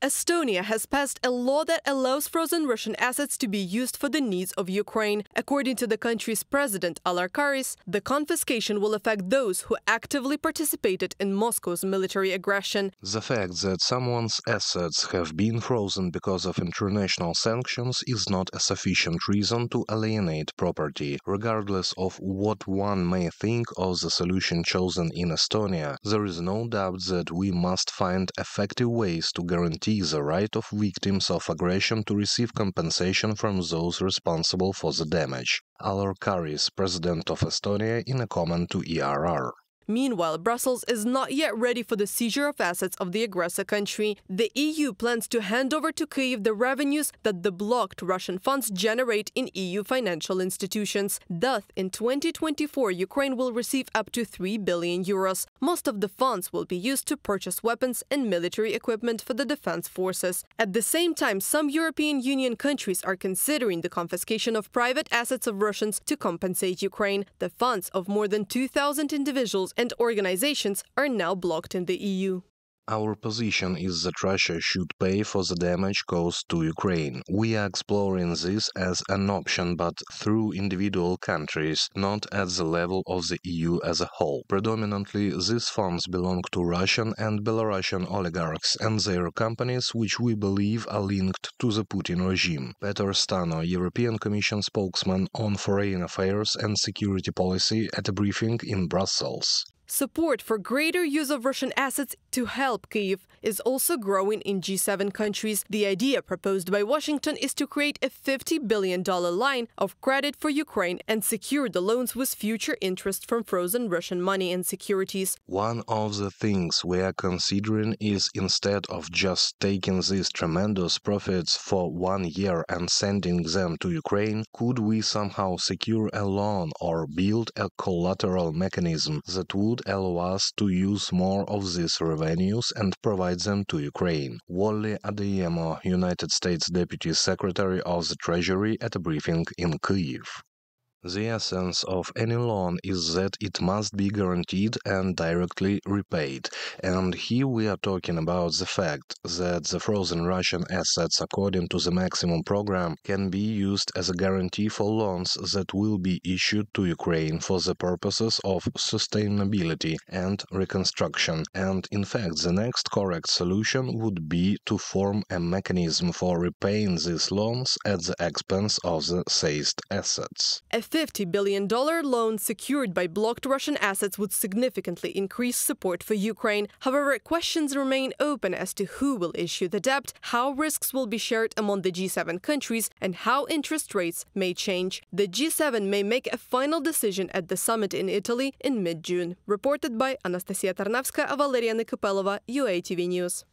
Estonia has passed a law that allows frozen Russian assets to be used for the needs of Ukraine. According to the country's president, Karis, the confiscation will affect those who actively participated in Moscow's military aggression. The fact that someone's assets have been frozen because of international sanctions is not a sufficient reason to alienate property. Regardless of what one may think of the solution chosen in Estonia, there is no doubt that we must find effective ways to guarantee the right of victims of aggression to receive compensation from those responsible for the damage. Kyiv, president of Estonia, in a comment to ERR. Meanwhile, Brussels is not yet ready for the seizure of assets of the aggressor country. The EU plans to hand over to Kyiv the revenues that the blocked Russian funds generate in EU financial institutions. Thus, in 2024, Ukraine will receive up to 3 billion euros. Most of the funds will be used to purchase weapons and military equipment for the defense forces. At the same time, some European Union countries are considering the confiscation of private assets of Russians to compensate Ukraine. The funds of more than 2,000 individuals and organizations are now blocked in the EU. Our position is that Russia should pay for the damage caused to Ukraine. We are exploring this as an option, but through individual countries, not at the level of the EU as a whole. Predominantly, these funds belong to Russian and Belarusian oligarchs and their companies, which we believe are linked to the Putin regime. Petr Stano, European Commission spokesman on foreign affairs and security policy, at a briefing in Brussels. Support for greater use of Russian assets to help Kyiv is also growing in G7 countries. The idea proposed by Washington is to create a $50 billion line of credit for Ukraine and secure the loans with future interest from frozen Russian money and securities. One of the things we are considering is, instead of just taking these tremendous profits for 1 year and sending them to Ukraine, could we somehow secure a loan or build a collateral mechanism that would allow us to use more of these revenues and provide them to Ukraine. Wally Adeyemo, United States Deputy Secretary of the Treasury, at a briefing in Kyiv. The essence of any loan is that it must be guaranteed and directly repaid. And here we are talking about the fact that the frozen Russian assets, according to the maximum program, can be used as a guarantee for loans that will be issued to Ukraine for the purposes of sustainability and reconstruction. And in fact, the next correct solution would be to form a mechanism for repaying these loans at the expense of the seized assets. A $50 billion loan secured by blocked Russian assets would significantly increase support for Ukraine. However, questions remain open as to who will issue the debt, how risks will be shared among the G7 countries, and how interest rates may change. The G7 may make a final decision at the summit in Italy in mid-June. Reported by Anastasia Tarnavska, Valeria Nikopelova, UATV News.